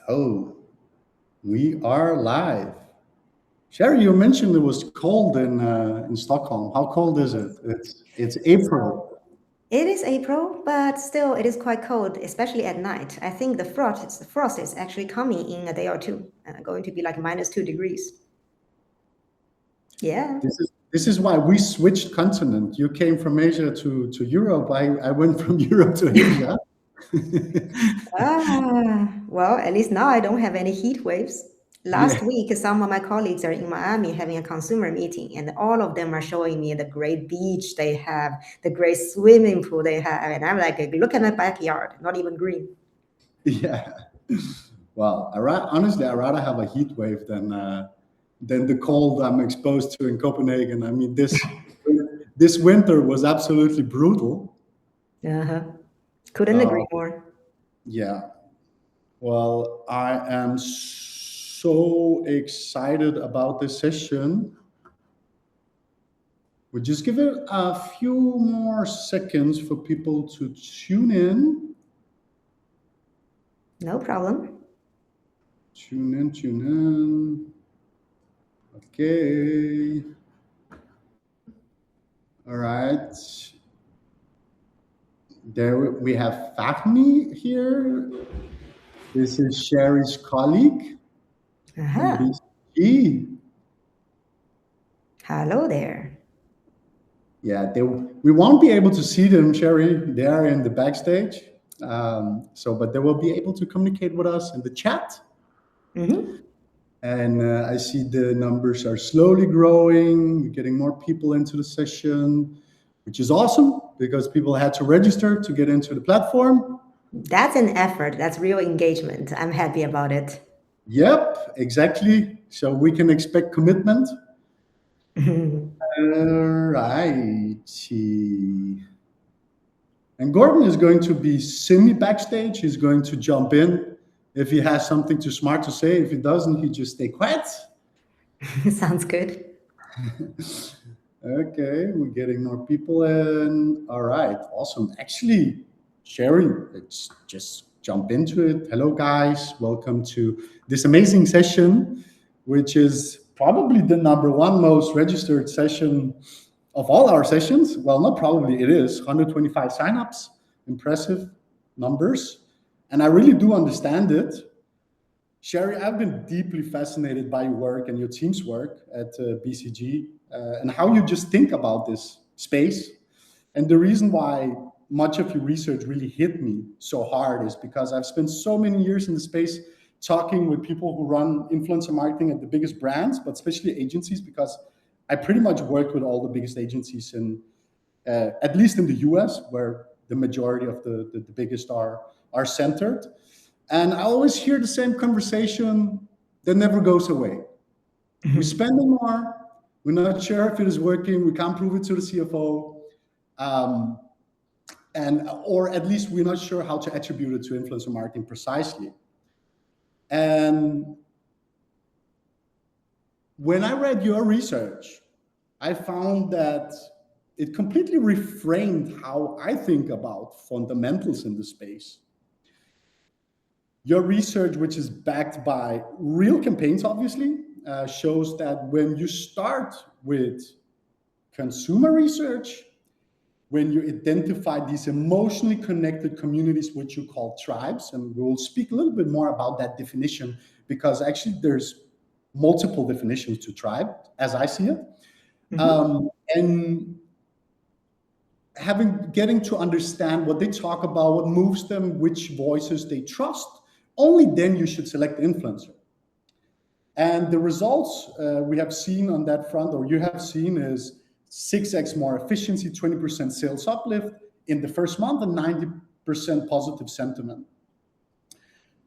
Oh, we are live. Sherry, you mentioned it was cold in Stockholm. How cold is it? It's April. It is April, but still it is quite cold, especially at night. I think the frost is actually coming in a day or two, going to be like -2 degrees. Yeah. This is why we switched continent. You came from Asia to Europe. I went from Europe to Asia. Well, at least now I don't have any heat waves. Yeah, Last week, some of my colleagues are in Miami having a consumer meeting, and all of them are showing me the great beach they have, the great swimming pool they have. And I'm like, look at my backyard, not even green. yeah. Well, honestly, I'd rather have a heat wave than the cold I'm exposed to in Copenhagen. I mean, this winter was absolutely brutal. Uh-huh. Couldn't Uh, agree more. yeah. Well, I am so excited about this session. We'll just give it a few more seconds for people to tune in. No problem. Tune in, tune in. Okay. All right. There we have Fahmi here. This is Sherry's colleague from Uh-huh. BCG. Hello there. Yeah, we won't be able to see them, Sherry. They are in the backstage. But they will be able to communicate with us in the chat. Mm-hmm. And I see the numbers are slowly growing. We're getting more people into the session, which is awesome because people had to register to get into the platform. That's an effort. That's real engagement. I'm happy about it. Yep, exactly. So we can expect commitment. Alrighty. And Gordon is going to be semi backstage. He's going to jump in if he has something too smart to say. If he doesn't, he just stay quiet. Sounds good. Okay, we're getting more people in. All right, awesome. Actually, Sherry, let's just jump into it. Hello, guys. Welcome to this amazing session, which is probably the number one most registered session of all our sessions. Well, not probably, it is 125 signups. Impressive numbers. And I really do understand it. Sherry, I've been deeply fascinated by your work and your team's work at BCG and how you just think about this space. And the reason why much of your research really hit me so hard is because I've spent so many years in the space talking with people who run influencer marketing at the biggest brands, but especially agencies, because I pretty much work with all the biggest agencies in, at least in the US, where the majority of the biggest are centered. And I always hear the same conversation that never goes away. We're spending more. We're not sure if it is working. We can't prove it to the CFO. Or at least we're not sure how to attribute it to influencer marketing precisely. And when I read your research, I found that it completely reframed how I think about fundamentals in the space. Your research, which is backed by real campaigns, obviously, shows that when you start with consumer research, when you identify these emotionally connected communities, which you call tribes, and we'll speak a little bit more about that definition, because actually there's multiple definitions to tribe, as I see it. And getting to understand what they talk about, what moves them, which voices they trust, only then you should select the influencer. And the results we have seen on that front, or you have seen, is 6x more efficiency, 20% sales uplift in the first month, and 90% positive sentiment.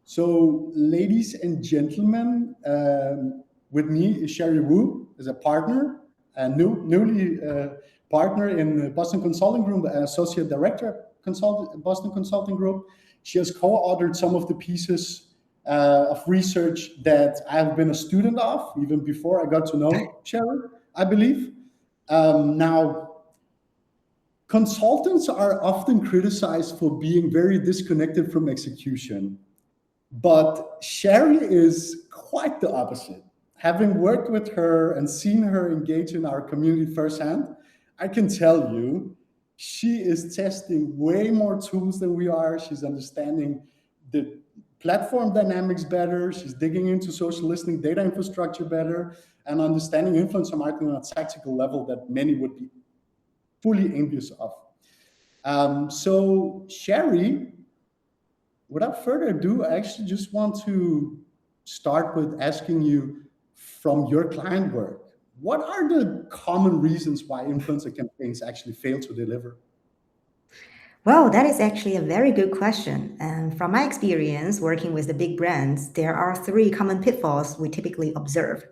So, ladies and gentlemen, with me is Sherry Wu, as a partner, a newly partner in Boston Consulting Group, associate director Boston Consulting Group. She has co-authored some of the pieces of research that I've been a student of, even before I got to know Sherry, I believe. Now, consultants are often criticized for being very disconnected from execution. But Sherry is quite the opposite. Having worked with her and seen her engage in our community firsthand, I can tell you she is testing way more tools than we are. She's understanding the platform dynamics better. She's digging into social listening data infrastructure better and understanding influencer marketing on a tactical level that many would be fully envious of. So, Sherry, without further ado, I actually just want to start with asking you from your client work, what are the common reasons why influencer campaigns actually fail to deliver? Well, that is actually a very good question. And from my experience working with the big brands, there are three common pitfalls we typically observe.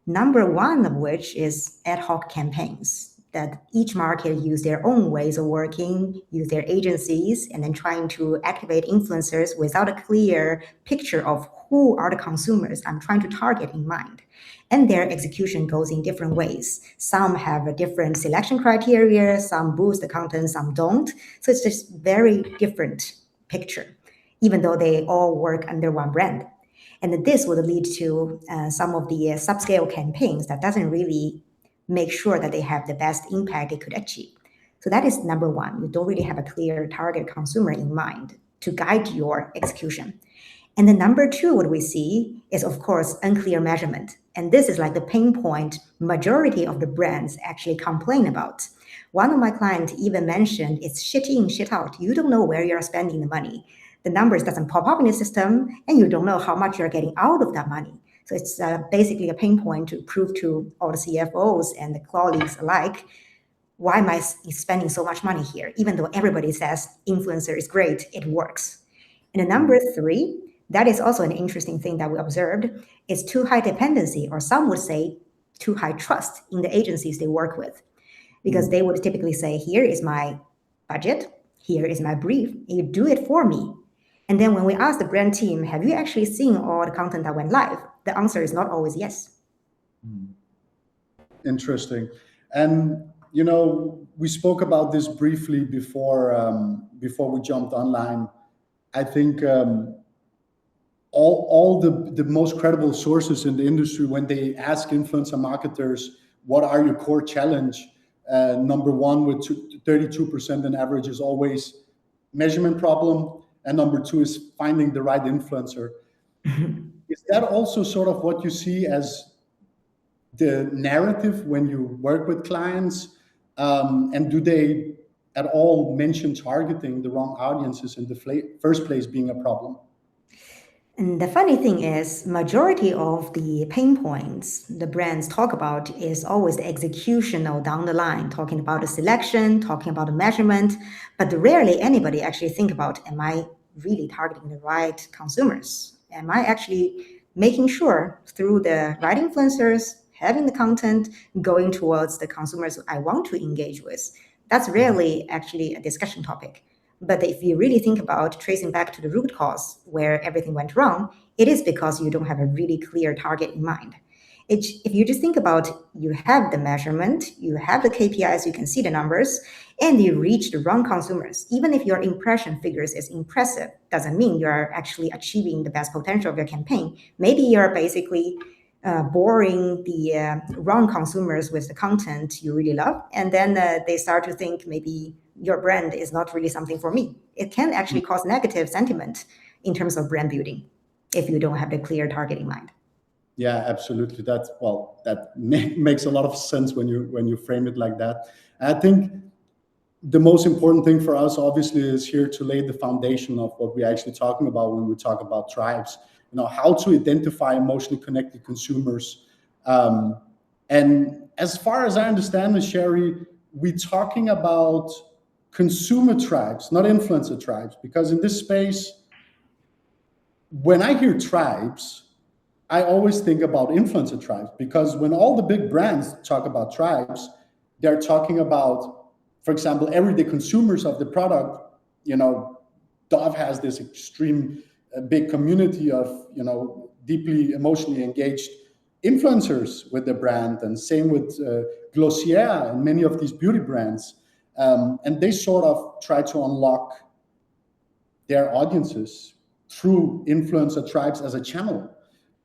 Number one of which is ad hoc campaigns that each market use their own ways of working, use their agencies, and then trying to activate influencers without a clear picture of who are the consumers I'm trying to target in mind. And their execution goes in different ways. Some have a different selection criteria, some boost the content, some don't. So it's just very different picture, even though they all work under one brand. And this would lead to some of the subscale campaigns that doesn't really make sure that they have the best impact they could achieve. So that is number one. You don't really have a clear target consumer in mind to guide your execution. And then number two, what we see is, of course, unclear measurement. And this is like the pain point majority of the brands actually complain about. One of my clients even mentioned it's shit in, shit out. You don't know where you're spending the money. The numbers doesn't pop up in the system, and you don't know how much you're getting out of that money. So it's basically a pain point to prove to all the CFOs and the colleagues alike, why am I spending so much money here? Even though everybody says influencer is great, it works. And the number three, that is also an interesting thing that we observed, is too high dependency, or some would say too high trust in the agencies they work with. Because they would typically say, here is my budget, here is my brief, you do it for me. And then when we ask the brand team, have you actually seen all the content that went live? The answer is not always yes. Interesting. And we spoke about this briefly before we jumped online. I think all the most credible sources in the industry, when they ask influencer marketers, what are your core challenge? Number one with 32% on average is always measurement problem. And number two is finding the right influencer. Is that also sort of what you see as the narrative when you work with clients? And do they at all mention targeting the wrong audiences in the first place being a problem? And the funny thing is, majority of the pain points the brands talk about is always the executional down the line, talking about the selection, talking about the measurement, but rarely anybody actually think about, am I really targeting the right consumers? Am I actually making sure through the right influencers, having the content, going towards the consumers I want to engage with? That's rarely actually a discussion topic. But if you really think about tracing back to the root cause where everything went wrong, it is because you don't have a really clear target in mind. If you just think about, you have the measurement, you have the KPIs, you can see the numbers, and you reach the wrong consumers. Even if your impression figures is impressive, doesn't mean you're actually achieving the best potential of your campaign. Maybe you're basically boring the wrong consumers with the content you really love, and then they start to think maybe your brand is not really something for me. It can actually cause negative sentiment in terms of brand building if you don't have the clear target in mind. Yeah, absolutely. That makes a lot of sense when you frame it like that. I think the most important thing for us, obviously, is here to lay the foundation of what we're actually talking about when we talk about tribes. How to identify emotionally connected consumers. And as far as I understand it, Sherry, we're talking about consumer tribes, not influencer tribes, because in this space, when I hear tribes, I always think about influencer tribes, because when all the big brands talk about tribes, they're talking about, for example, everyday consumers of the product. Dove has this extreme big community of deeply emotionally engaged influencers with the brand, and same with Glossier and many of these beauty brands. And they sort of try to unlock their audiences through influencer tribes as a channel.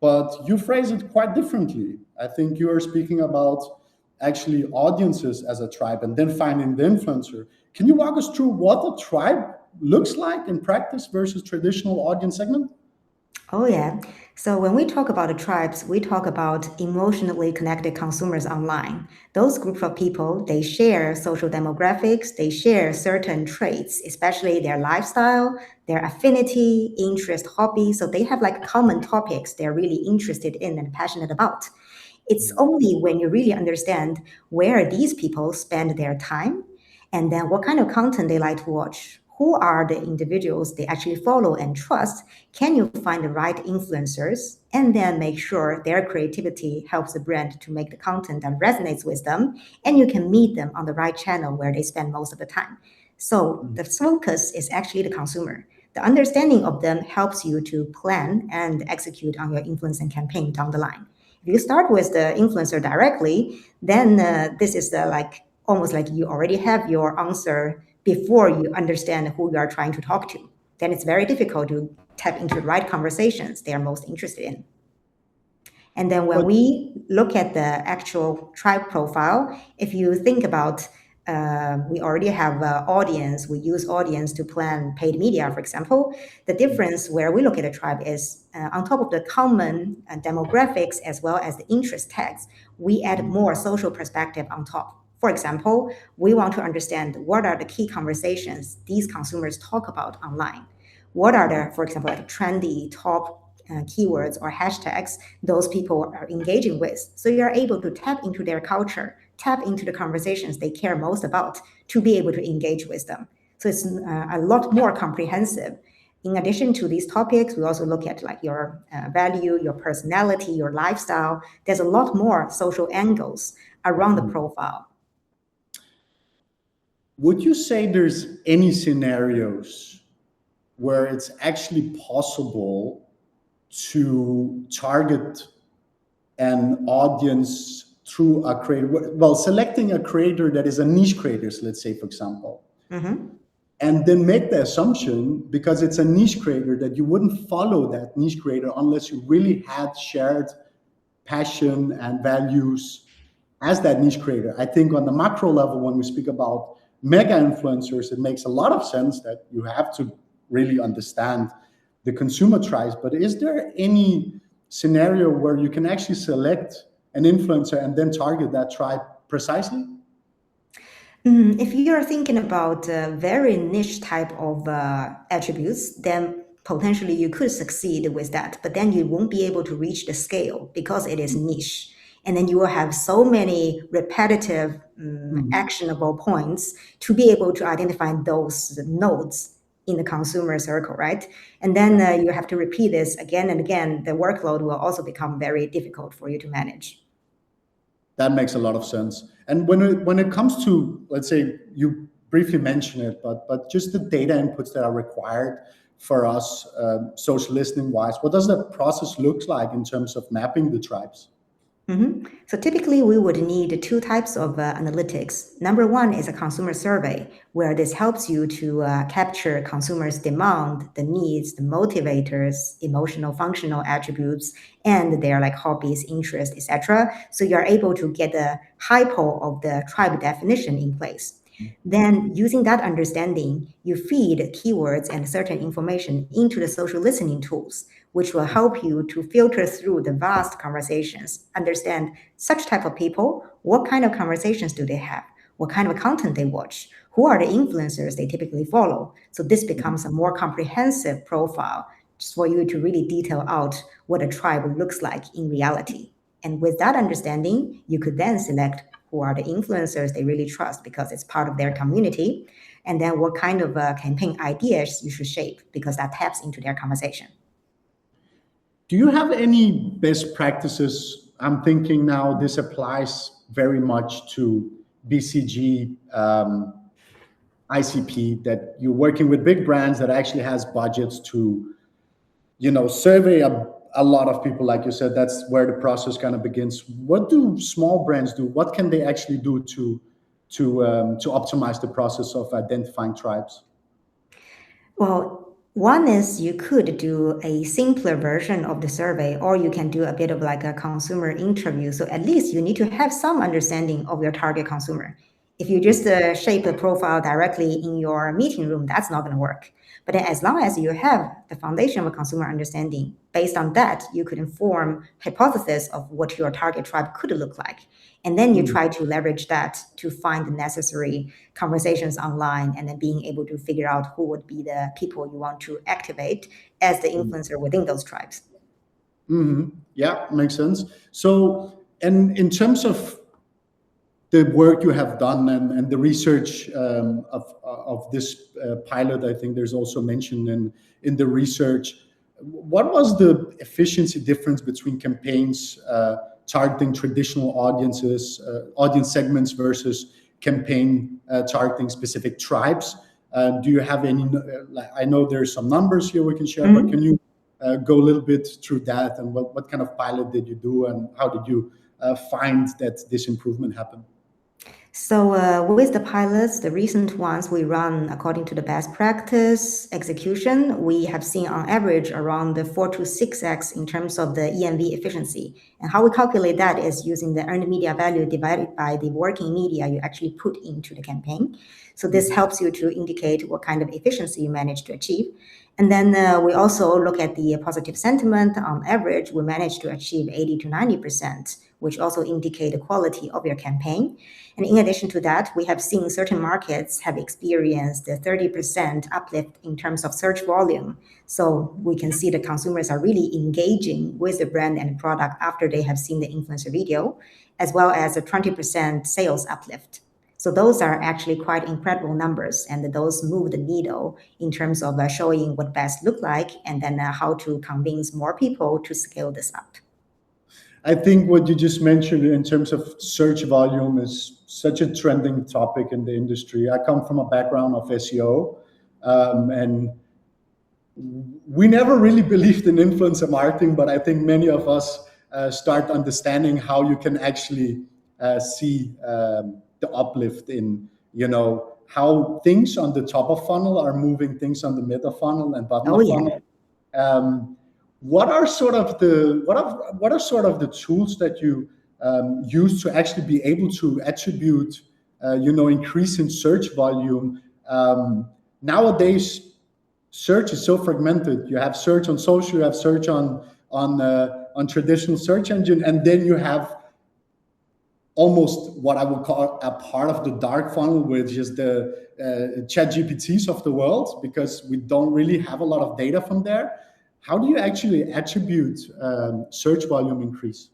But you phrase it quite differently. I think you are speaking about actually audiences as a tribe and then finding the influencer. Can you walk us through what a tribe looks like in practice versus traditional audience segment? Oh, yeah. So when we talk about the tribes, we talk about emotionally connected consumers online. Those group of people, they share social demographics, they share certain traits, especially their lifestyle, their affinity, interest, hobby. So they have like common topics they're really interested in and passionate about. It's only when you really understand where these people spend their time and then what kind of content they like to watch, who are the individuals they actually follow and trust, can you find the right influencers and then make sure their creativity helps the brand to make the content that resonates with them, and you can meet them on the right channel where they spend most of the time. So the focus is actually the consumer. The understanding of them helps you to plan and execute on your influence and campaign down the line. If you start with the influencer directly, then this is like almost like you already have your answer before you understand who you are trying to talk to. Then it's very difficult to tap into the right conversations they are most interested in. And then when But we look at the actual tribe profile, if you think about we already have an audience, we use audience to plan paid media, for example. The difference where we look at a tribe is on top of the common demographics as well as the interest tags, we add more social perspective on top. For example, we want to understand what are the key conversations these consumers talk about online. What are the, for example, like trendy top keywords or hashtags those people are engaging with. So you're able to tap into their culture, tap into the conversations they care most about to be able to engage with them. So it's a lot more comprehensive. In addition to these topics, we also look at like your value, your personality, your lifestyle. There's a lot more social angles around the profile. would you say there's any scenarios where it's actually possible to target an audience through a creator, well, selecting a creator that is a niche creator, let's say, for example, and then make the assumption, because it's a niche creator, that you wouldn't follow that niche creator unless you really had shared passion and values as that niche creator? I think on the macro level, when we speak about mega influencers, it makes a lot of sense that you have to really understand the consumer tribes. But is there any scenario where you can actually select an influencer and then target that tribe precisely? If you're thinking about very niche type of attributes, then potentially you could succeed with that, but then you won't be able to reach the scale because it is niche. And then you will have so many repetitive, actionable points to be able to identify those nodes in the consumer circle, right? And then you have to repeat this again and again. The workload will also become very difficult for you to manage. That makes a lot of sense. And when it comes to, let's say, you briefly mentioned it, but just the data inputs that are required for us, social listening wise, what does that process look like in terms of mapping the tribes? So typically we would need two types of analytics. Number one is a consumer survey, where this helps you to capture consumers' demand, the needs, the motivators, emotional, functional attributes, and their like hobbies, interests, etc. So you're able to get a hypo of the tribe definition in place. Then, using that understanding, you feed keywords and certain information into the social listening tools, which will help you to filter through the vast conversations, understand such type of people, what kind of conversations do they have, what kind of content they watch, who are the influencers they typically follow. So this becomes a more comprehensive profile just for you to really detail out what a tribe looks like in reality. And with that understanding, you could then select who are the influencers they really trust because it's part of their community, and then what kind of campaign ideas you should shape because that taps into their conversation. Do you have any best practices? I'm thinking now this applies very much to BCG, ICP, that you're working with big brands that actually has budgets to, survey a lot of people. Like you said, that's where the process kind of begins. What do small brands do? What can they actually do to optimize the process of identifying tribes? Well, One is you could do a simpler version of the survey, or you can do a bit of like a consumer interview. So at least you need to have some understanding of your target consumer. If you just shape a profile directly in your meeting room, that's not going to work. But then as long as you have the foundation of consumer understanding, based on that, you could inform hypothesis of what your target tribe could look like. And then you try to leverage that to find the necessary conversations online and then being able to figure out who would be the people you want to activate as the influencer within those tribes. Yeah, makes sense. So, and in terms of the work you have done and the research of this pilot, I think there's also mentioned in the research. What was the efficiency difference between campaigns targeting traditional audiences, audience segments versus campaign targeting specific tribes? Do you have any? I know there's some numbers here we can share, but can you go a little bit through that and what kind of pilot did you do and how did you find that this improvement happened? So with the pilots, the recent ones we run according to the best practice execution, we have seen on average around the 4 to 6x in terms of the EMV efficiency. And how we calculate that is using the earned media value divided by the working media you actually put into the campaign. So this helps you to indicate what kind of efficiency you manage to achieve. And then we also look at the positive sentiment. On average, we manage to achieve 80 to 90%, which also indicate the quality of your campaign. And in addition to that, we have seen certain markets have experienced a 30% uplift in terms of search volume. So we can see the consumers are really engaging with the brand and product after they have seen the influencer video, as well as a 20% sales uplift. So those are actually quite incredible numbers, and those move the needle in terms of showing what best look like, and then how to convince more people to scale this up. I think what you just mentioned in terms of search volume is such a trending topic in the industry. I come from a background of SEO, and we never really believed in influencer marketing, but I think many of us start understanding how you can actually see the uplift in, how things on the top of funnel are moving things on the middle funnel and bottom of funnel. What are sort of the tools that you use to actually be able to attribute increase in search volume? Nowadays search is so fragmented. You have search on social, you have search on traditional search engine, and then you have almost what I would call a part of the dark funnel, which is the ChatGPTs of the world, because we don't really have a lot of data from there. How do you actually attribute search volume increase?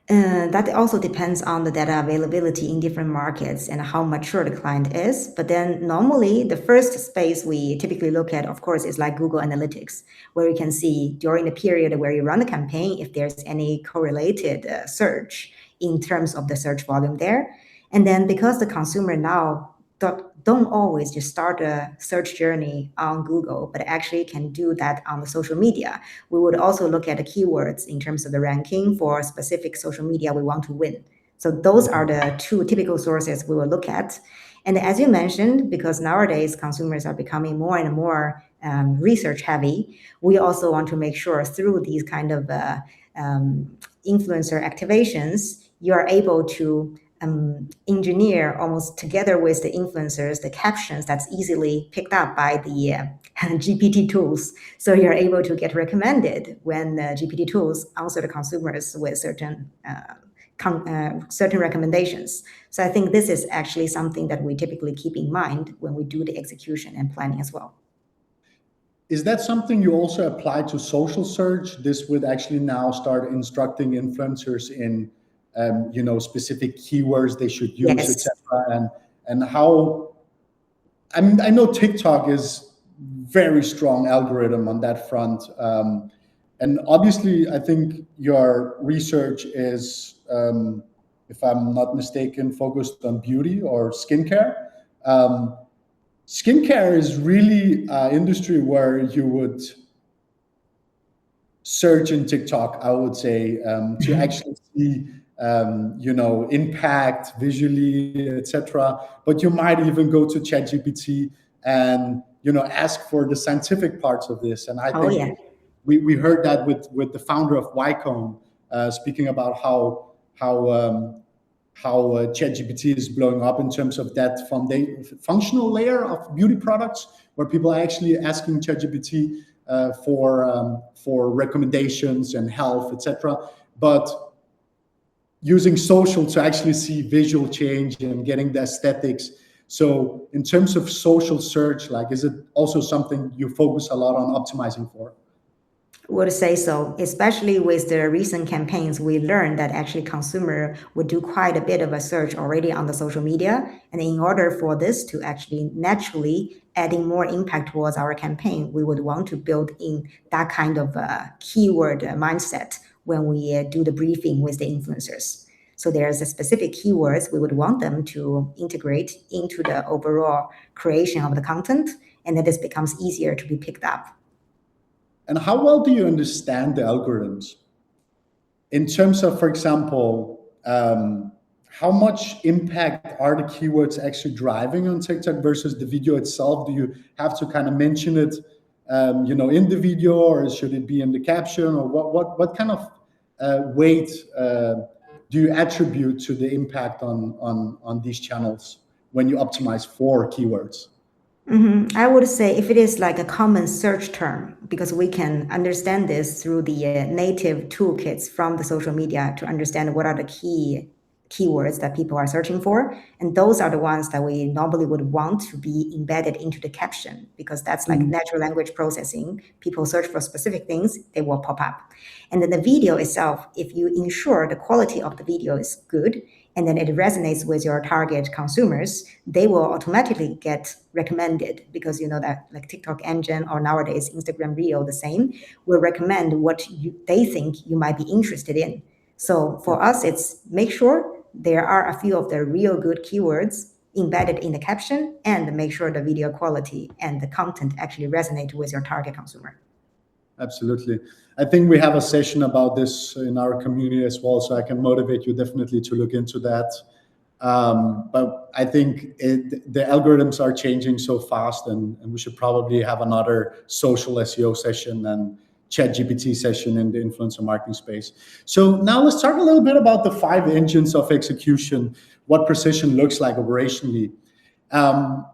That also depends on the data availability in different markets and how mature the client is. But then normally the first space we typically look at, of course, is like Google Analytics, where you can see during the period where you run the campaign if there's any correlated search in terms of the search volume there. And then because the consumer now don't always just start a search journey on Google, but actually can do that on the social media, we would also look at the keywords in terms of the ranking for specific social media we want to win. So those are the two typical sources we will look at. And as you mentioned, because nowadays consumers are becoming more and more research heavy, we also want to make sure through these kind of influencer activations, you are able to engineer almost together with the influencers the captions that's easily picked up by the GPT tools. So you're able to get recommended when GPT tools answer the consumers with certain recommendations. So I think this is actually something that we typically keep in mind when we do the execution and planning as well. Is that something you also apply to social search? This would actually now start instructing influencers in specific keywords they should use, Yes. etc. And how, I mean, I know TikTok is very strong algorithm on that front. And obviously, I think your research is, if I'm not mistaken, focused on beauty or skincare. Skincare is really an industry where you would search in TikTok, I would say, to actually see impact visually, etc. But you might even go to ChatGPT and ask for the scientific parts of this. And I Oh, think yeah. we heard that with the founder of Ycom, speaking about how ChatGPT is blowing up in terms of that functional layer of beauty products, where people are actually asking ChatGPT for recommendations and health, etc. But using social to actually see visual change and getting the aesthetics. So in terms of social search, like, is it also something you focus a lot on optimizing for? Would say so, especially with the recent campaigns. We learned that actually consumer would do quite a bit of a search already on the social media, and in order for this to actually naturally adding more impact towards our campaign, we would want to build in that kind of keyword mindset when we do the briefing with the influencers. So there's a specific keywords we would want them to integrate into the overall creation of the content, and then this becomes easier to be picked up. And how well do you understand the algorithms in terms of, for example, how much impact are the keywords actually driving on TikTok versus the video itself? Do you have to kind of mention it, in the video, or should it be in the caption, or what kind of weight do you attribute to the impact on these channels when you optimize for keywords? I would say if it is like a common search term, because we can understand this through the native toolkits from the social media to understand what are the keywords that people are searching for. And those are the ones that we normally would want to be embedded into the caption, because that's like natural language processing. People search for specific things, they will pop up. And then the video itself, if you ensure the quality of the video is good, and then it resonates with your target consumers, they will automatically get recommended, because you know that like TikTok engine or nowadays Instagram Reel, the same, will recommend what they think you might be interested in. So for us, it's make sure there are a few of the real good keywords embedded in the caption, and make sure the video quality and the content actually resonate with your target consumer. Absolutely. I think we have a session about this in our community as well, so I can motivate you definitely to look into that. But I think the algorithms are changing so fast, and we should probably have another social SEO session and ChatGPT session in the influencer marketing space. So now let's talk a little bit about the 5 engines of execution, what precision looks like operationally. Can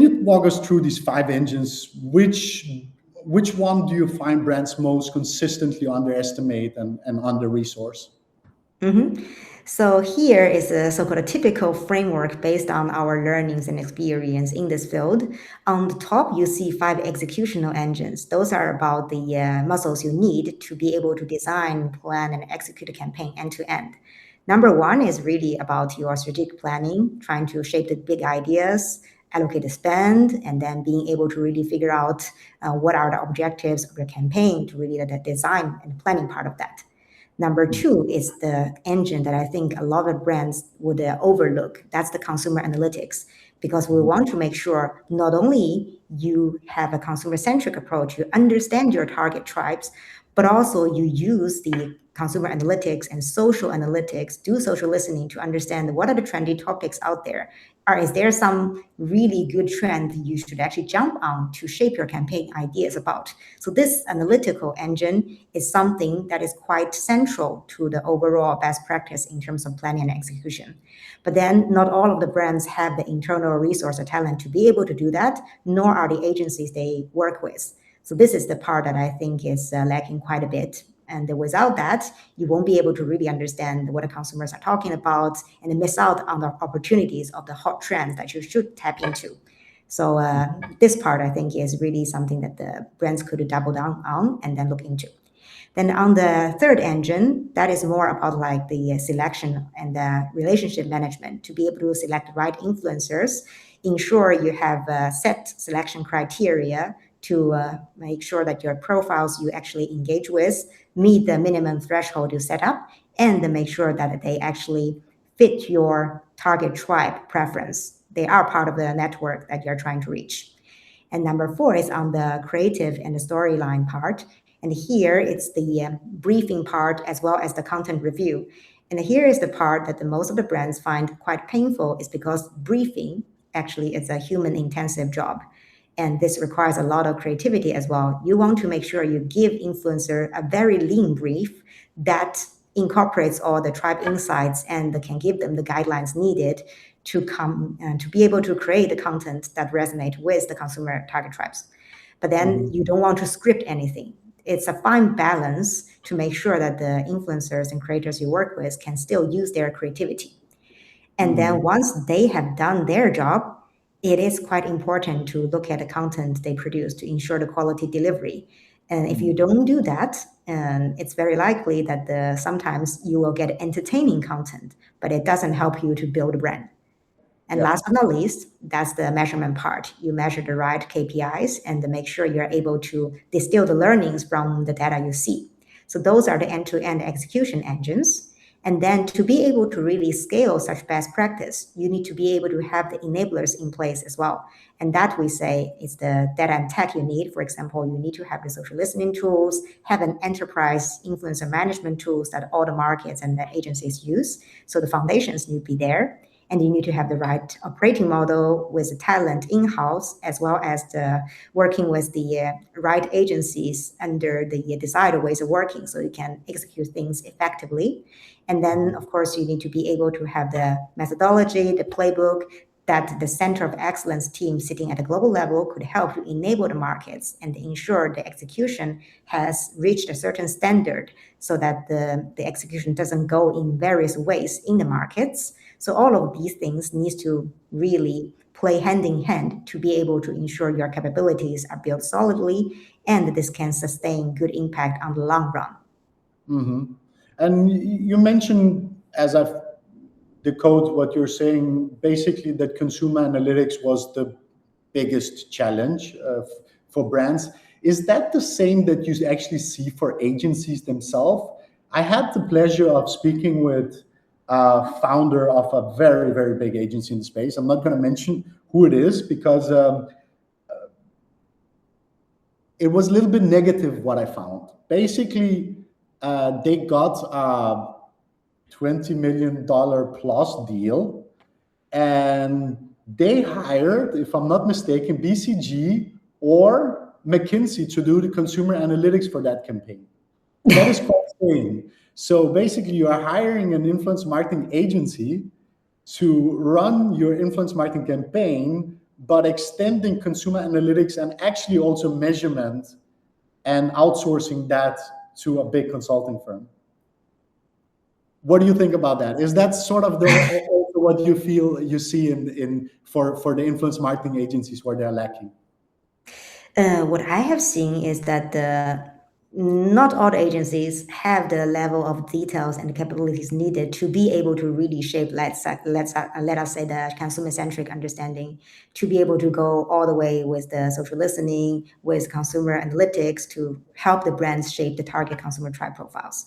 you walk us through these 5 engines? Which one do you find brands most consistently underestimate and under-resource? So here is a so-called a typical framework based on our learnings and experience in this field. On the top, you see 5 executional engines. Those are about the muscles you need to be able to design, plan, and execute a campaign end to end. Number 1 is really about your strategic planning, trying to shape the big ideas, allocate the spend, and then being able to really figure out what are the objectives of your campaign to really the design and planning part of that. Number 2 is the engine that I think a lot of brands would overlook. That's the consumer analytics, because we want to make sure not only you have a consumer-centric approach, you understand your target tribes, but also you use the consumer analytics and social analytics, do social listening to understand what are the trendy topics out there. Or is there some really good trend you should actually jump on to shape your campaign ideas about? So this analytical engine is something that is quite central to the overall best practice in terms of planning and execution. But then not all of the brands have the internal resource or talent to be able to do that, nor are the agencies they work with. So this is the part that I think is lacking quite a bit. And without that, you won't be able to really understand what the consumers are talking about and miss out on the opportunities of the hot trends that you should tap into. So this part, I think, is really something that the brands could double down on and then look into. Then on the third engine, that is more about like the selection and the relationship management, to be able to select the right influencers, ensure you have set selection criteria to make sure that your profiles you actually engage with meet the minimum threshold you set up, and then make sure that they actually fit your target tribe preference. They are part of the network that you're trying to reach. And number 4 is on the creative and the storyline part. And here it's the briefing part as well as the content review. And here is the part that the most of the brands find quite painful, is because briefing actually is a human intensive job. and this requires a lot of creativity as well. You want to make sure you give influencer a very lean brief that incorporates all the tribe insights and can give them the guidelines needed to come and to be able to create the content that resonate with the consumer target tribes. But then you don't want to script anything. It's a fine balance to make sure that the influencers and creators you work with can still use their creativity. And then once they have done their job, it is quite important to look at the content they produce to ensure the quality delivery. And if you don't do that, it's very likely that sometimes you will get entertaining content, but it doesn't help you to build a brand. And Yeah. last but not least, that's the measurement part. You measure the right KPIs and make sure you're able to distill the learnings from the data you see. So those are the end-to-end execution engines. And then to be able to really scale such best practice, you need to be able to have the enablers in place as well. And that we say is the data and tech you need. For example, you need to have the social listening tools, have an enterprise influencer management tools that all the markets and the agencies use. So the foundations need to be there. And you need to have the right operating model with the talent in-house, as well as working with the right agencies under the desired ways of working so you can execute things effectively. And then, of course, you need to be able to have the methodology, the playbook, that the center of excellence team sitting at a global level could help to enable the markets and ensure the execution has reached a certain standard so that the execution doesn't go in various ways in the markets. So all of these things needs to really play hand in hand to be able to ensure your capabilities are built solidly and this can sustain good impact on the long run. And you mentioned, as I've decode what you're saying, basically that consumer analytics was the biggest challenge for brands. Is that the same that you actually see for agencies themselves? I had the pleasure of speaking with a founder of a very, very big agency in the space. I'm not going to mention who it is because it was a little bit negative what I found. Basically, they got a $20 million plus deal, and they hired, if I'm not mistaken, BCG or McKinsey to do the consumer analytics for that campaign. That is quite insane. So basically, you are hiring an influence marketing agency to run your influence marketing campaign, but extending consumer analytics and actually also measurement and outsourcing that to a big consulting firm. What do you think about that? Is that sort of also what you feel you see in for the influence marketing agencies where they're lacking? What I have seen is that not all the agencies have the level of details and capabilities needed to be able to really shape, let us say, the consumer-centric understanding, to be able to go all the way with the social listening, with consumer analytics to help the brands shape the target consumer tribe profiles.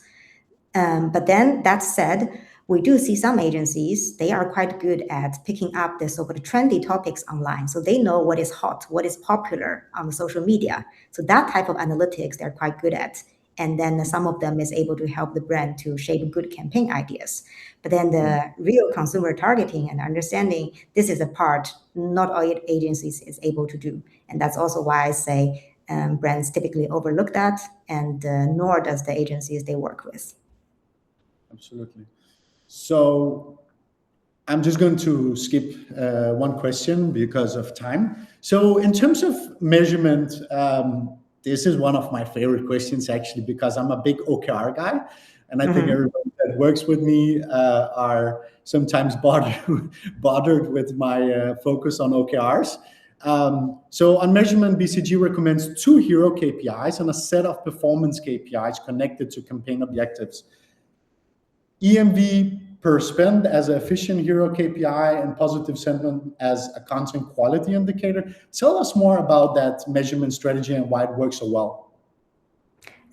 But then that said, we do see some agencies, they are quite good at picking up the so-called trendy topics online. So they know what is hot, what is popular on the social media. So that type of analytics, they're quite good at. And then some of them is able to help the brand to shape good campaign ideas. But then the real consumer targeting and understanding, this is a part not all agencies is able to do. And that's also why I say brands typically overlook that, and nor does the agencies they work with. Absolutely. So I'm just going to skip one question because of time. So in terms of measurement, this is one of my favorite questions actually, because I'm a big OKR guy. And I think everybody that works with me are sometimes bothered with my focus on OKRs. So on measurement, BCG recommends 2 hero KPIs and a set of performance KPIs connected to campaign objectives. EMV per spend as an efficient hero KPI and positive sentiment as a content quality indicator. Tell us more about that measurement strategy and why it works so well.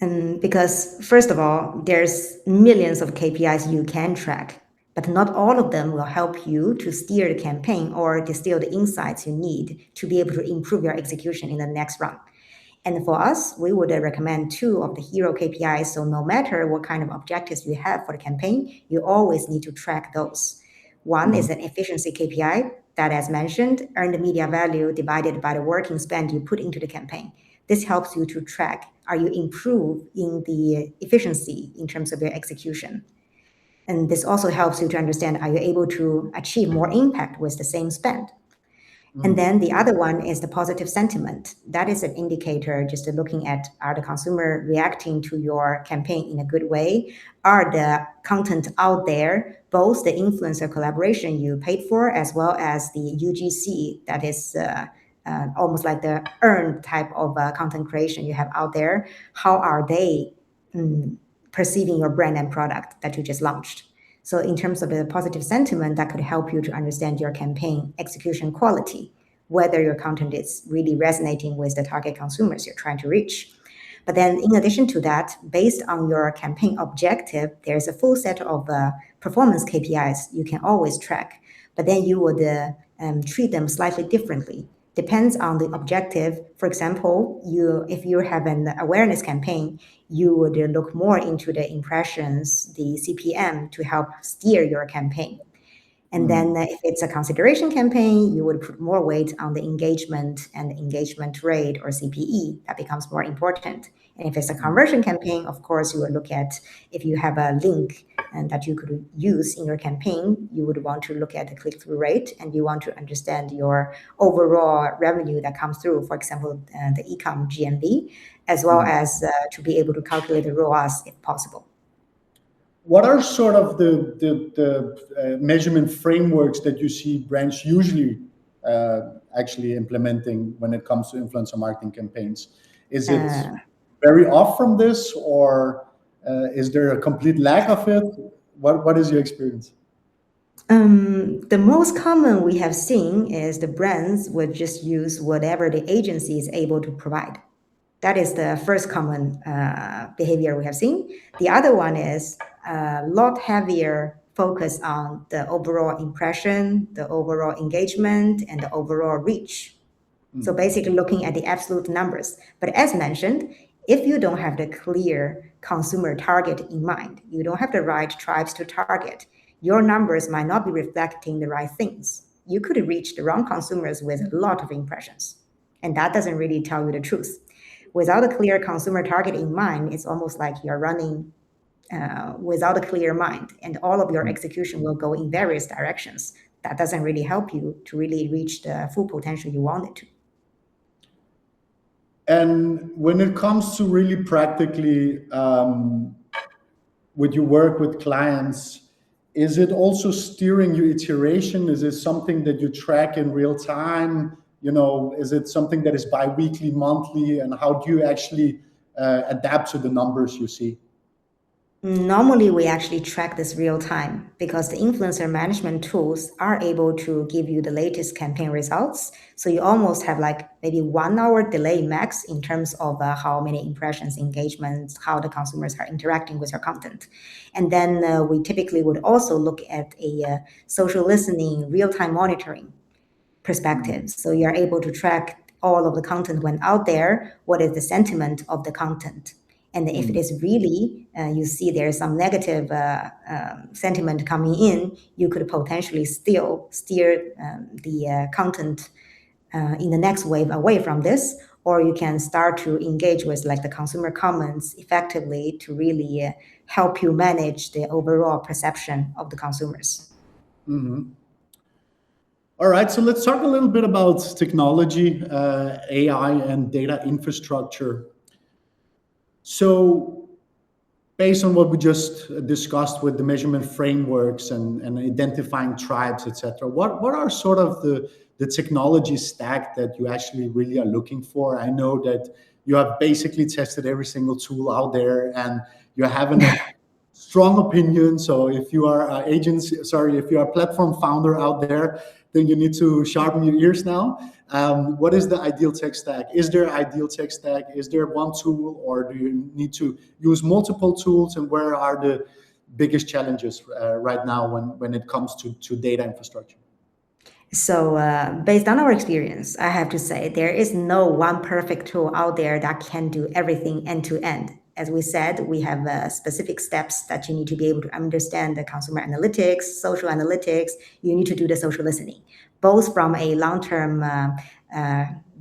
And because first of all, there's millions of KPIs you can track, but not all of them will help you to steer the campaign or distill the insights you need to be able to improve your execution in the next run. And for us, we would recommend 2 of the hero KPIs. So no matter what kind of objectives you have for the campaign, you always need to track those. One is an efficiency KPI. that, as mentioned, earned media value divided by the working spend you put into the campaign. This helps you to track, are you improved in the efficiency in terms of your execution? And this also helps you to understand, are you able to achieve more impact with the same spend? And then the other one is the positive sentiment. That is an indicator just looking at, are the consumer reacting to your campaign in a good way? Are the content out there, both the influencer collaboration you paid for as well as the UGC, that is almost like the earned type of content creation you have out there, how are they perceiving your brand and product that you just launched? So in terms of the positive sentiment, that could help you to understand your campaign execution quality, whether your content is really resonating with the target consumers you're trying to reach. But then in addition to that, based on your campaign objective, there's a full set of performance KPIs you can always track, but then you would treat them slightly differently. Depends on the objective. For example, if you have an awareness campaign, you would look more into the impressions, the CPM, to help steer your campaign. And then if it's a consideration campaign, you would put more weight on the engagement and engagement rate, or CPE. That becomes more important. And if it's a conversion campaign, of course, you would look at, if you have a link and that you could use in your campaign, you would want to look at the click-through rate, and you want to understand your overall revenue that comes through, for example, the e-com GMV, as well as to be able to calculate the ROAS if possible. What are sort of the measurement frameworks that you see brands usually actually implementing when it comes to influencer marketing campaigns? Is it very off from this, or is there a complete lack of it? What is your experience? The most common we have seen is the brands would just use whatever the agency is able to provide. That is the first common behavior we have seen. The other one is a lot heavier focus on the overall impression, the overall engagement, and the overall reach. So basically looking at the absolute numbers. But as mentioned, if you don't have the clear consumer target in mind, you don't have the right tribes to target, your numbers might not be reflecting the right things. You could reach the wrong consumers with a lot of impressions, and that doesn't really tell you the truth. Without a clear consumer target in mind, it's almost like you're running without a clear mind, and all of your execution will go in various directions. That doesn't really help you to really reach the full potential you wanted to. And when it comes to really practically, when you work with clients, is it also steering your iteration? Is it something that you track in real time? Is it something that is bi-weekly, monthly, and how do you actually adapt to the numbers you see? Normally, we actually track this real time because the influencer management tools are able to give you the latest campaign results. So you almost have like maybe 1 hour delay max in terms of how many impressions, engagements, how the consumers are interacting with your content. And then we typically would also look at a social listening, real-time monitoring perspective. So you're able to track all of the content when out there, what is the sentiment of the content. And if it is really, you see there's some negative sentiment coming in, you could potentially still steer the content in the next wave away from this, or you can start to engage with like the consumer comments effectively to really help you manage the overall perception of the consumers. All right, so let's talk a little bit about technology, AI, and data infrastructure. So based on what we just discussed with the measurement frameworks and identifying tribes, etc., what are sort of the technology stack that you actually really are looking for? I know that you have basically tested every single tool out there, and you're having a strong opinion. So if you are if you are a platform founder out there, then you need to sharpen your ears now. What is the ideal tech stack? Is there an ideal tech stack? Is there one tool, or do you need to use multiple tools? And where are the biggest challenges right now when it comes to data infrastructure? So based on our experience, I have to say there is no one perfect tool out there that can do everything end to end. as we said, we have specific steps that you need to be able to understand the consumer analytics, social analytics. You need to do the social listening, both from a long-term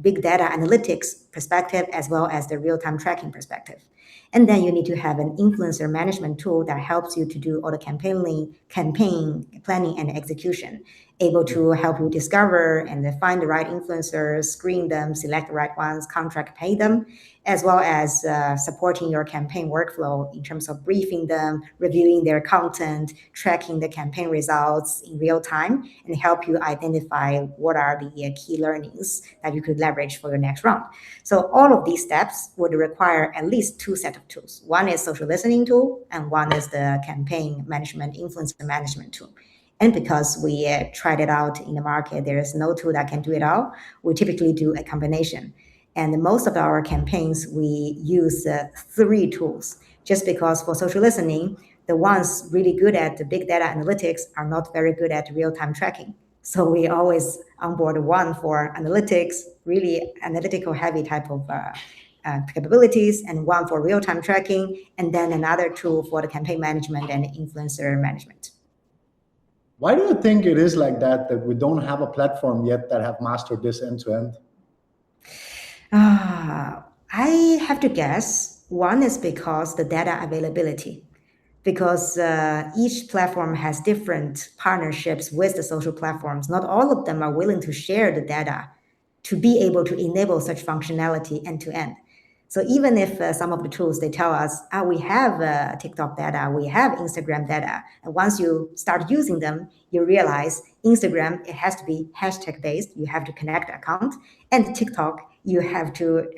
big data analytics perspective as well as the real-time tracking perspective. And then you need to have an influencer management tool that helps you to do all the campaign planning and execution, able to help you discover and find the right influencers, screen them, select the right ones, contract, pay them, as well as supporting your campaign workflow in terms of briefing them, reviewing their content, tracking the campaign results in real time, and help you identify what are the key learnings that you could leverage for your next round. So all of these steps would require at least two sets of tools. One is social listening tool, and one is the campaign management, influencer management tool. And because we tried it out in the market, there is no tool that can do it all. We typically do a combination. And most of our campaigns, we use 3 tools, just because for social listening, the ones really good at the big data analytics are not very good at real-time tracking. So we always onboard one for analytics, really analytical heavy type of capabilities, and one for real-time tracking, and then another tool for the campaign management and influencer management. Why do you think it is like that we don't have a platform yet that have mastered this end to end? I have to guess one is because the data availability, because each platform has different partnerships with the social platforms. Not all of them are willing to share the data to be able to enable such functionality end to end. So even if some of the tools, they tell us, we have TikTok data, we have Instagram data, and once you start using them, you realize Instagram, it has to be hashtag based, you have to connect account, and TikTok, you have to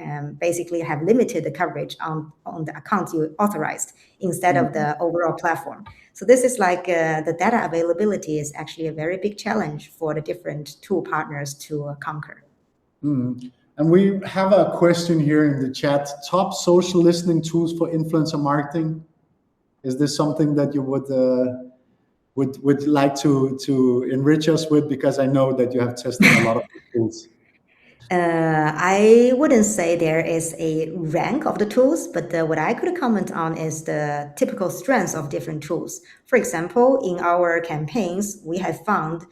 basically have limited the coverage on the account you authorized instead of the overall platform. So this is like the data availability is actually a very big challenge for the different tool partners to conquer. And we have a question here in the chat. Top social listening tools for influencer marketing. Is this something that you would like to enrich us with? Because I know that you have tested a lot of tools. I wouldn't say there is a rank of the tools, but what I could comment on is the typical strengths of different tools. For example, in our campaigns, we have found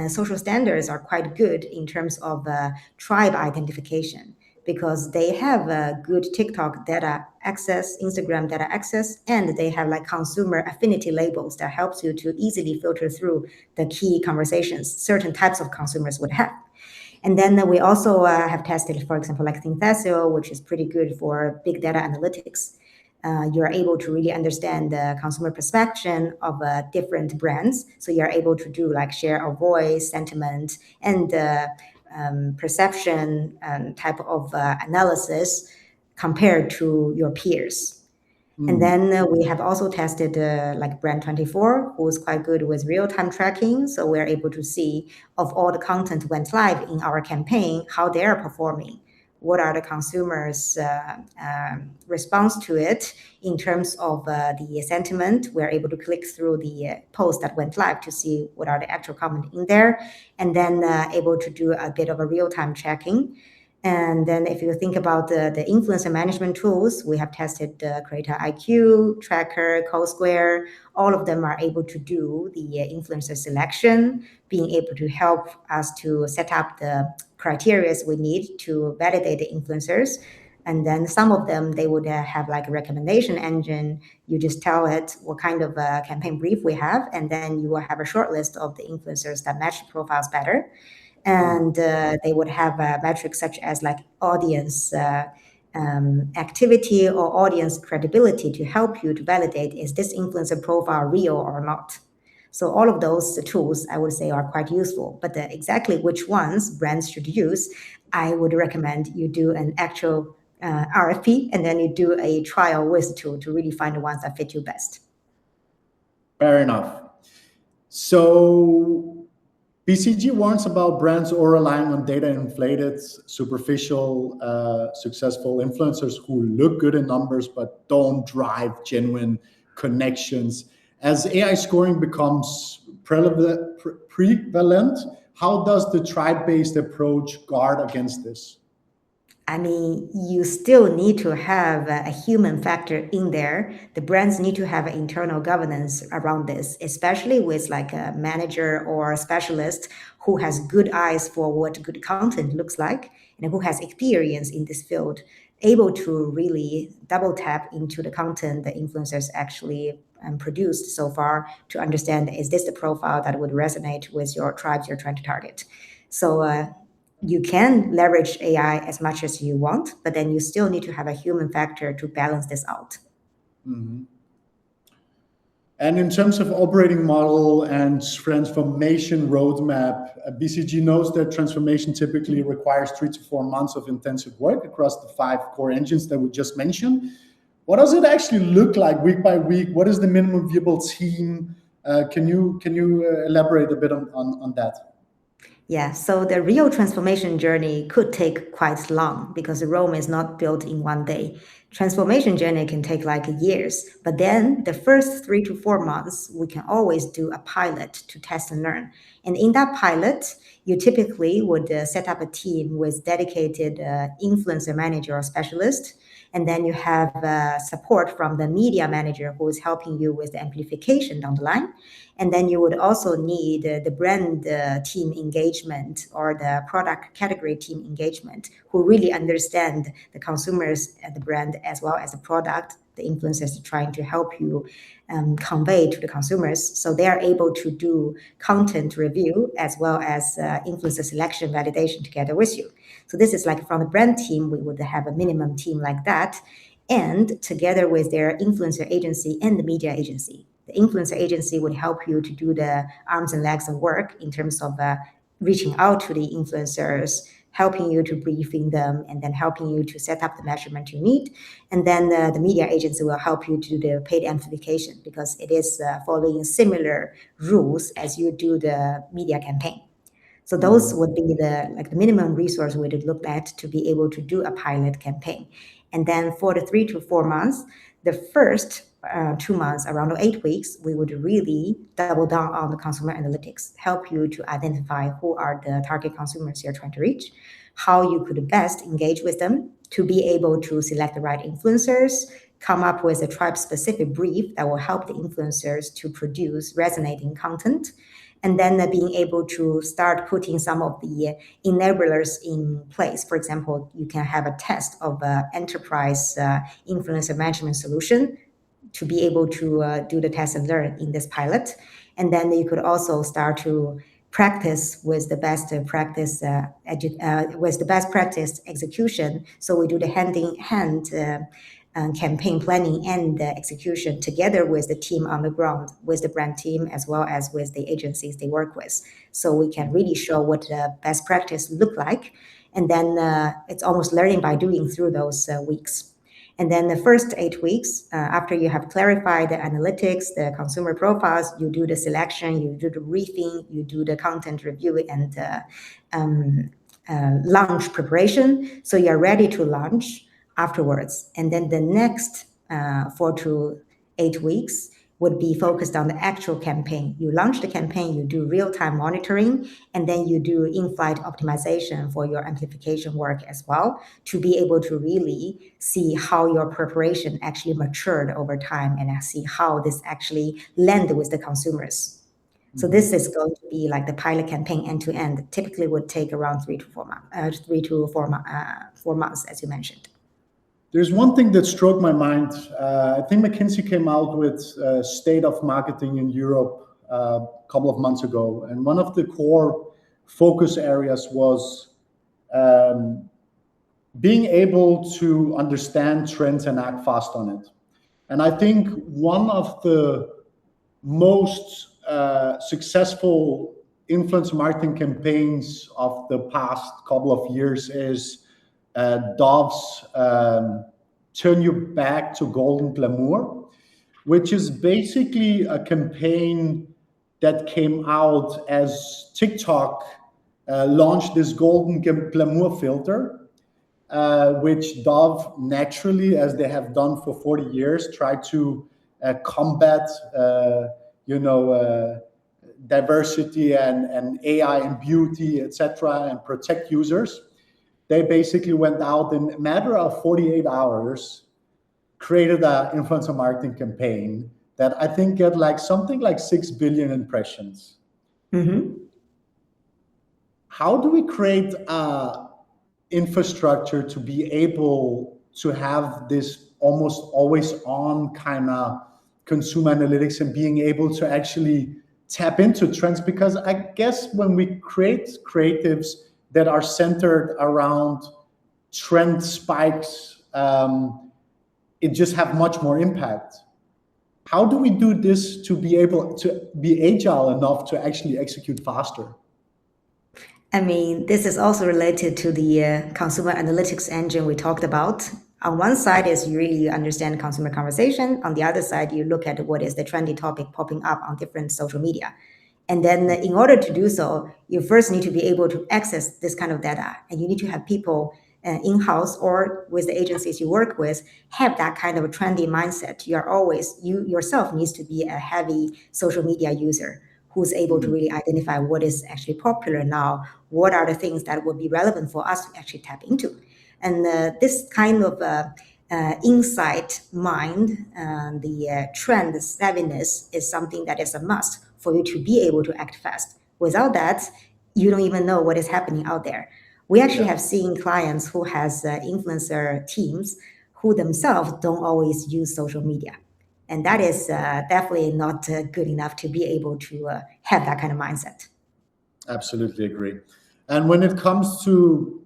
social standards are quite good in terms of tribe identification, because they have good TikTok data access, Instagram data access, and they have like consumer affinity labels that helps you to easily filter through the key conversations certain types of consumers would have. And then we also have tested, for example, like Synthesio, which is pretty good for big data analytics. You're able to really understand the consumer perception of different brands. So you're able to do like share of voice, sentiment, and perception type of analysis compared to your peers. And then we have also tested like Brand24, who is quite good with real-time tracking. So we're able to see of all the content went live in our campaign, how they are performing. What are the consumers' response to it in terms of the sentiment? We're able to click through the post that went live to see what are the actual comment in there, and then able to do a bit of a real-time checking. And then if you think about the influencer management tools, we have tested Creator IQ, Tracker, CoSquare. All of them are able to do the influencer selection, being able to help us to set up the criteria we need to validate the influencers. And then some of them, they would have like a recommendation engine. You just tell it what kind of campaign brief we have, and then you will have a short list of the influencers that match the profiles better. And they would have metrics such as like audience activity or audience credibility to help you to validate, is this influencer profile real or not? So all of those tools, I would say, are quite useful. But exactly which ones brands should use, I would recommend you do an actual RFP, and then you do a trial with the tool to really find the ones that fit you best. Fair enough. So BCG warns about brands or relying on data-inflated, superficial, successful influencers who look good in numbers but don't drive genuine connections. As AI scoring becomes prevalent, how does the tribe-based approach guard against this? I mean, you still need to have a human factor in there. The brands need to have an internal governance around this, especially with like a manager or a specialist who has good eyes for what good content looks like and who has experience in this field, able to really double tap into the content the influencers actually produced so far to understand, is this the profile that would resonate with your tribes you're trying to target? So you can leverage AI as much as you want, but then you still need to have a human factor to balance this out. Mhm. And in terms of operating model and transformation roadmap, BCG knows that transformation typically requires 3 to 4 months of intensive work across the 5 core engines that we just mentioned. What does it actually look like week by week? What is the minimum viable team? Can you elaborate a bit on that? Yeah, so the real transformation journey could take quite long because Rome is not built in one day. Transformation journey can take like years, but then the first 3 to 4 months, we can always do a pilot to test and learn. And in that pilot, you typically would set up a team with dedicated influencer manager or specialist. And then you have support from the media manager who is helping you with the amplification down the line. And then you would also need the brand team engagement or the product category team engagement who really understand the consumers and the brand as well as the product the influencers are trying to help you convey to the consumers. So they are able to do content review as well as influencer selection validation together with you. So this is like from the brand team, we would have a minimum team like that. And together with their influencer agency and the media agency. The influencer agency would help you to do the arms and legs of work in terms of reaching out to the influencers, helping you to briefing them, and then helping you to set up the measurement you need. And then the media agency will help you to do the paid amplification because it is following similar rules as you do the media campaign. So those would be the minimum resource we would look at to be able to do a pilot campaign. And then for the 3 to 4 months, the first 2 months, around 8 weeks, we would really double down on the consumer analytics, help you to identify who are the target consumers you're trying to reach, how you could best engage with them to be able to select the right influencers, come up with a tribe-specific brief that will help the influencers to produce resonating content, and then being able to start putting some of the enablers in place. For example, you can have a test of an enterprise influencer management solution to be able to do the test and learn in this pilot. And then you could also start to practice with the best practice execution. So we do the hand in hand campaign planning and execution together with the team on the ground, with the brand team as well as with the agencies they work with. So we can really show what the best practice look like. And then it's almost learning by doing through those weeks. And then the first 8 weeks, after you have clarified the analytics, the consumer profiles, you do the selection, you do the briefing, you do the content review and launch preparation. So you're ready to launch afterwards. And then the next 4 to 8 weeks would be focused on the actual campaign. You launch the campaign, you do real-time monitoring, and then you do in-flight optimization for your amplification work as well to be able to really see how your preparation actually matured over time and see how this actually landed with the consumers. So this is going to be like the pilot campaign end to end. Typically would take around 3 to 4 months, as you mentioned. There's one thing that struck my mind. I think McKinsey came out with State of Marketing in Europe a couple of months ago, and one of the core focus areas was being able to understand trends and act fast on it. And I think one of the most successful influencer marketing campaigns of the past couple of years is Dove's Turn Your Back to Golden Glamour, which is basically a campaign that came out as TikTok launched this golden glamour filter, which Dove naturally, as they have done for 40 years, tried to combat, diversity and AI and beauty, etc., and protect users. they basically went out in a matter of 48 hours, created an influencer marketing campaign that I think get like something like 6 billion impressions. Mm-hmm. How do we create a infrastructure to be able to have this almost always on kind of consumer analytics and being able to actually tap into trends? Because I guess when we create creatives that are centered around trend spikes, it just have much more impact. How do we do this to be able to be agile enough to actually execute faster? I mean, this is also related to the consumer analytics engine we talked about. On one side is you really understand consumer conversation. On the other side, you look at what is the trendy topic popping up on different social media. And then in order to do so, you first need to be able to access this kind of data. And you need to have people in-house or with the agencies you work with have that kind of a trendy mindset. You yourself needs to be a heavy social media user who's able to really identify what is actually popular now, what are the things that would be relevant for us to actually tap into. And this kind of insight mind, the trend savviness is something that is a must for you to be able to act fast. Without that, you don't even know what is happening out there. We actually have seen clients who has influencer teams who themselves don't always use social media. And that is definitely not good enough to be able to have that kind of mindset. Absolutely agree. And when it comes to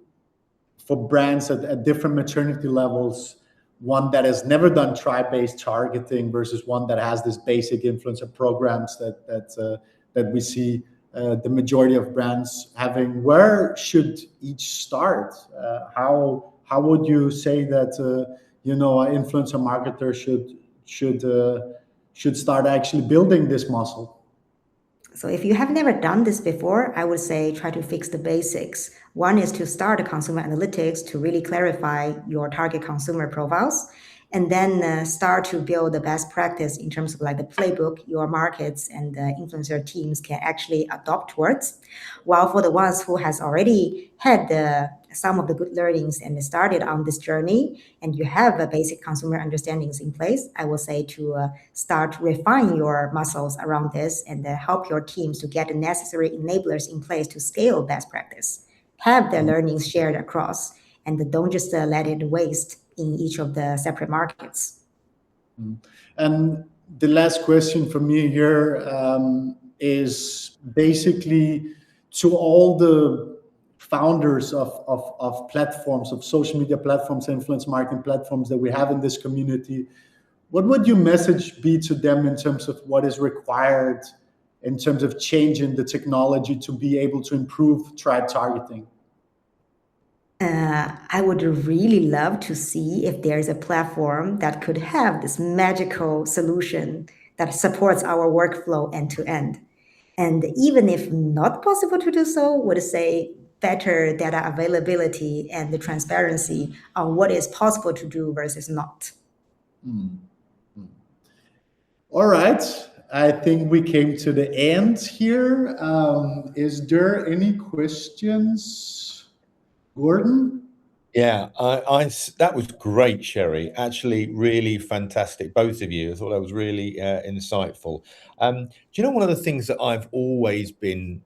for brands at different maturity levels, one that has never done tribe-based targeting versus one that has this basic influencer programs that we see the majority of brands having, where should each start? How would you say that an influencer marketer should start actually building this muscle? So if you have never done this before, I would say try to fix the basics. One is to start a consumer analytics to really clarify your target consumer profiles, and then start to build the best practice in terms of like the playbook your markets and the influencer teams can actually adopt towards. While for the ones who has already had some of the good learnings and started on this journey, and you have a basic consumer understandings in place, I will say to start refine your muscles around this and help your teams to get the necessary enablers in place to scale best practice. Have the learnings shared across, and don't just let it waste in each of the separate markets. And the last question for me here is basically to all the founders of platforms, of social media platforms, influence marketing platforms that we have in this community. What would your message be to them in terms of what is required in terms of changing the technology to be able to improve tribe targeting? I would really love to see if there's a platform that could have this magical solution that supports our workflow end to end. And even if not possible to do so, would say better data availability and the transparency on what is possible to do versus not. All right. I think we came to the end here. Is there any questions, Gordon? Yeah, that was great, Sherry. Actually, really fantastic, both of you. I thought that was really insightful. Do you know one of the things that I've always been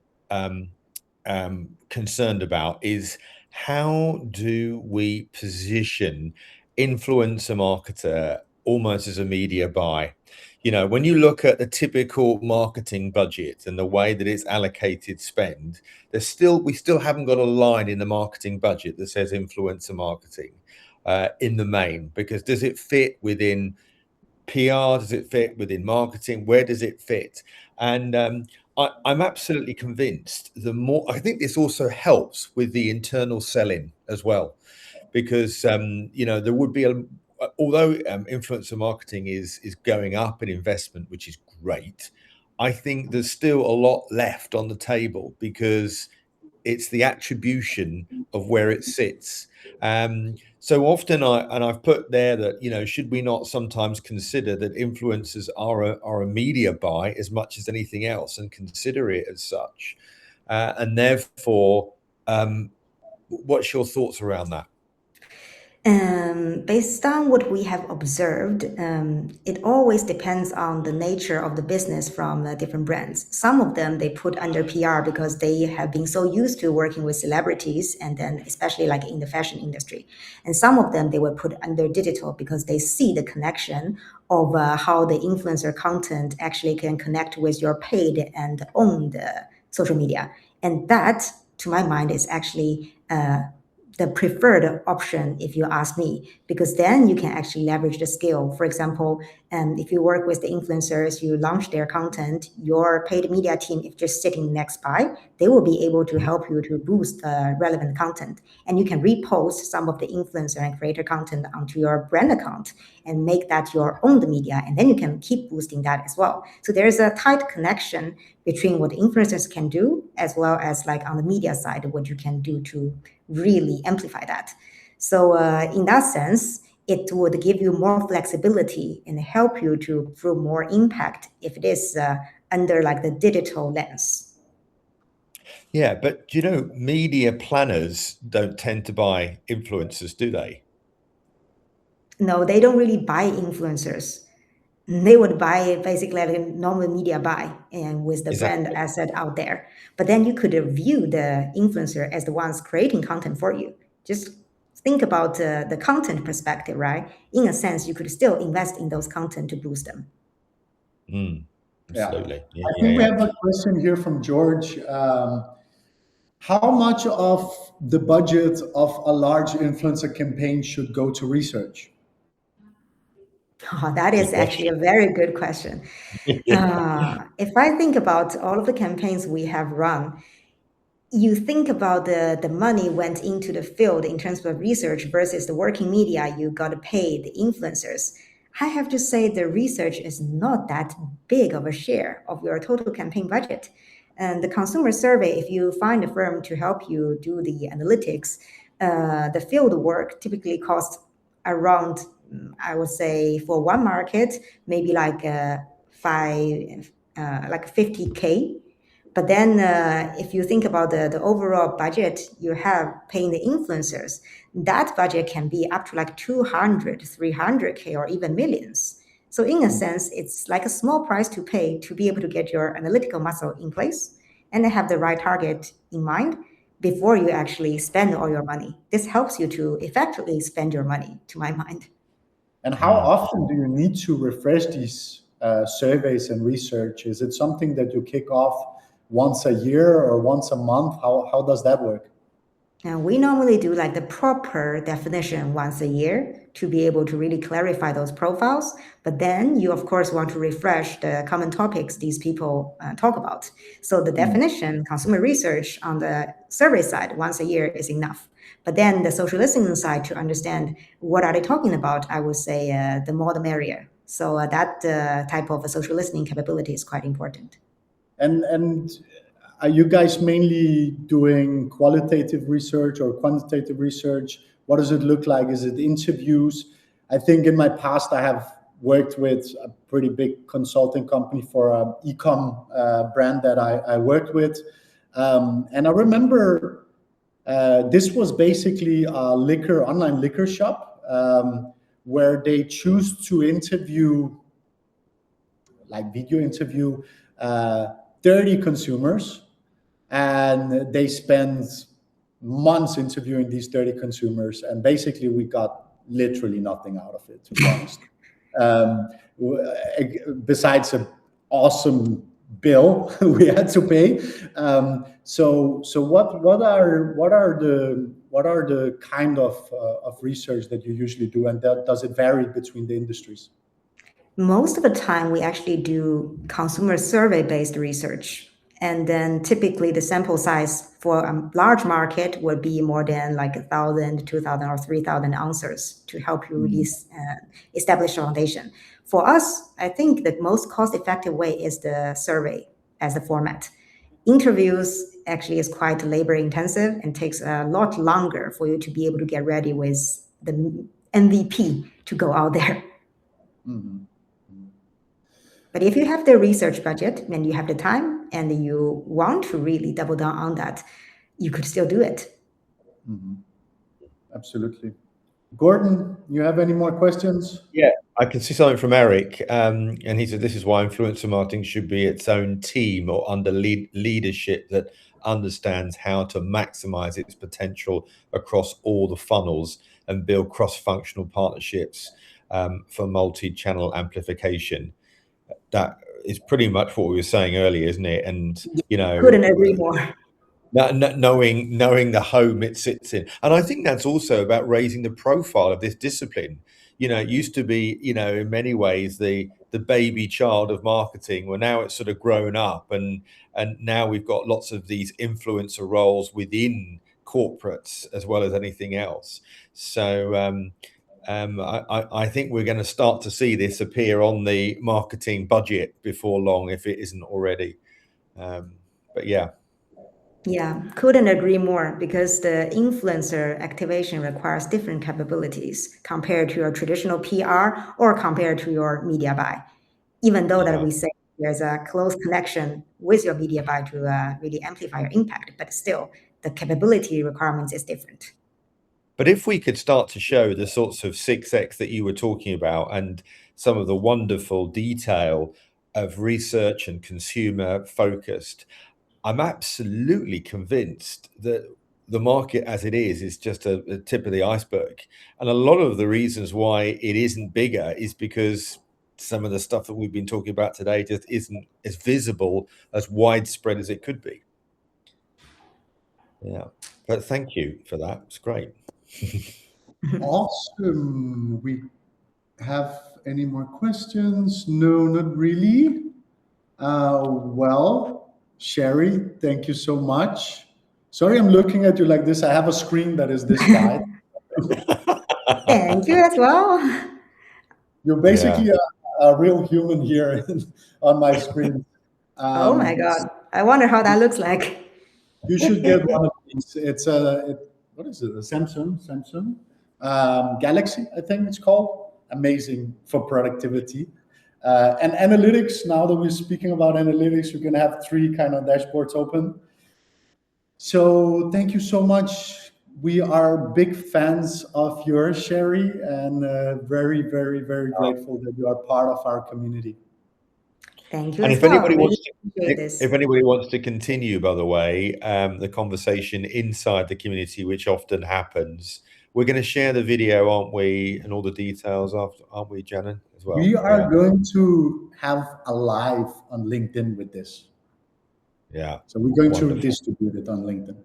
concerned about is how do we position influencer marketer almost as a media buy? You know, when you look at the typical marketing budget and the way that it's allocated spend, we still haven't got a line in the marketing budget that says influencer marketing in the main, because does it fit within PR? Does it fit within marketing? Where does it fit? And I'm absolutely convinced I think this also helps with the internal selling as well, because there would be although influencer marketing is going up in investment, which is great, I think there's still a lot left on the table because it's the attribution of where it sits. So often I've put there that, should we not sometimes consider that influencers are a media buy as much as anything else and consider it as such? And therefore, What's your thoughts around that? Based on what we have observed, it always depends on the nature of the business from different brands. Some of them they put under PR because they have been so used to working with celebrities, and then especially like in the fashion industry. And some of them they will put under digital because they see the connection of how the influencer content actually can connect with your paid and owned social media. And that, to my mind, is actually the preferred option, if you ask me, because then you can actually leverage the skill. For example, if you work with the influencers, you launch their content, your paid media team, if just sitting next by, they will be able to help you to boost relevant content. And you can repost some of the influencer and creator content onto your brand account and make that your own media. And then you can keep boosting that as well. So there's a tight connection between what influencers can do, as well as like on the media side, what you can do to really amplify that. So in that sense, it would give you more flexibility and help you to prove more impact if it is under like the digital lens. Yeah, but media planners don't tend to buy influencers, do they? No, they don't really buy influencers. They would buy basically like a normal media buy and with the brand Exactly. asset out there. But then you could view the influencer as the ones creating content for you. Just think about the content perspective, right? In a sense, you could still invest in those content to boost them. Absolutely. I think we have a question here from George. How much of the budget of a large influencer campaign should go to research? Oh, that is actually a very good question. If I think about all of the campaigns we have run, you think about the money went into the field in terms of research versus the working media you got to pay the influencers. I have to say the research is not that big of a share of your total campaign budget. And the consumer survey, if you find a firm to help you do the analytics, the field work typically costs around, I would say, for one market, maybe like like 50K. But then if you think about the overall budget you have paying the influencers, that budget can be up to like 200, 300K or even millions. So in a sense, it's like a small price to pay to be able to get your analytical muscle in place and have the right target in mind before you actually spend all your money. This helps you to effectively spend your money, to my mind. And how often do you need to refresh these surveys and research? Is it something that you kick off once a year or once a month? How does that work? And we normally do like the proper definition once a year to be able to really clarify those profiles. But then you, of course, want to refresh the common topics these people talk about. So the definition, consumer research on the survey side once a year is enough. But then the social listening side to understand what are they talking about, I would say the more the merrier. So that type of a social listening capability is quite important. And are you guys mainly doing qualitative research or quantitative research? What does it look like? Is it interviews? I think in my past I have worked with a pretty big consulting company for an e-com brand that I worked with. And I remember this was basically a online liquor shop where they choose to video interview 30 consumers, and they spend months interviewing these 30 consumers, and basically we got literally nothing out of it, to be honest. Besides an awesome bill we had to pay. So what are the kind of research that you usually do, and does it vary between the industries? Most of the time, we actually do consumer survey-based research. And then typically the sample size for a large market would be more than like 1,000, 2,000, or 3,000 answers to help you really establish a foundation. For us, I think the most cost-effective way is the survey as the format. Interviews actually is quite labor-intensive and takes a lot longer for you to be able to get ready with the MVP to go out there. But if you have the research budget and you have the time and you want to really double down on that, you could still do it. Absolutely. Gordon, you have any more questions? Yeah, I can see something from Eric, and he said this is why influencer marketing should be its own team or under leadership that understands how to maximize its potential across all the funnels and build cross-functional partnerships for multi-channel amplification. That is pretty much what we were saying earlier, isn't it? And couldn't agree more. knowing the home it sits in, and I think that's also about raising the profile of this discipline. It used to be, in many ways the baby child of marketing. Well, now it's sort of grown up, and now we've got lots of these influencer roles within corporates as well as anything else. So I think we're going to start to see this appear on the marketing budget before long, if it isn't already. But yeah. Yeah, couldn't agree more, because the influencer activation requires different capabilities compared to your traditional PR or compared to your media buy. Even though that we say there's a close connection with your media buy to really amplify your impact, but still the capability requirements is different. But if we could start to show the sorts of 6x that you were talking about and some of the wonderful detail of research and consumer focused, I'm absolutely convinced that the market as it is just a tip of the iceberg. And a lot of the reasons why it isn't bigger is because some of the stuff that we've been talking about today just isn't as visible, as widespread as it could be. Yeah, but thank you for that. It's great. Awesome. We have any more questions? No, not really. Well, Sherry, thank you so much. Sorry, I'm looking at you like this. I have a screen that is this wide. Thank you as well. You're basically a real human here on my screen. Oh my God. I wonder how that looks like. You should get one of these. It's what is it? A Samsung Galaxy, I think it's called. Amazing for productivity. And analytics, now that we're speaking about analytics, you're going to have 3 kind of dashboards open. So thank you so much. We are big fans of yours, Sherry, and very, very, very grateful that you are part of our community. Thank you. And as if well. anybody Really wants to, appreciate this. if anybody wants to continue, by the way, the conversation inside the community, which often happens, we're going to share the video, aren't we, and all the details after, aren't we, Djanan, as well? We are going to have a live on LinkedIn with this. Yeah. So we're going to distribute it on LinkedIn.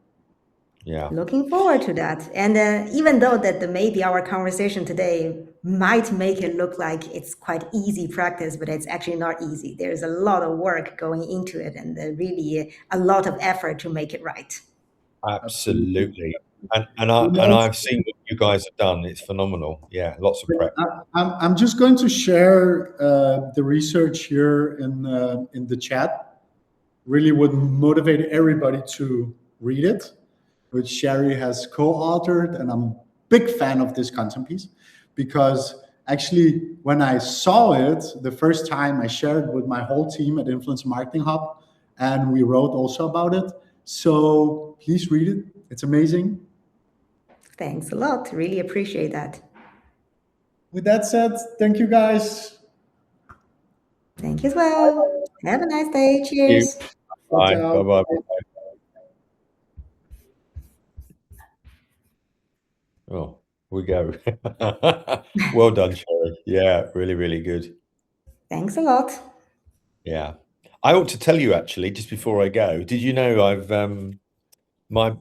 Yeah. Looking forward to that. And even though that maybe our conversation today might make it look like it's quite easy practice, but it's actually not easy. There's a lot of work going into it, and really a lot of effort to make it right. Absolutely. And I've seen what you guys have done. It's phenomenal. Yeah, lots of prep. I'm just going to share the research here in the chat. Really would motivate everybody to read it, which Sherry has co-authored, and I'm a big fan of this content piece, because actually when I saw it the first time, I shared it with my whole team at Influencer Marketing Hub, and we wrote also about it. So please read it. It's amazing. Thanks a lot. Really appreciate that. With that said, thank you guys. Thank you as well. Have a nice day. Cheers. Bye. Ciao. Bye-bye. Oh, we go. Well done, Sherry. Yeah, really, really good. Thanks a lot. Yeah. I ought to tell you, actually, just before I go, did you know my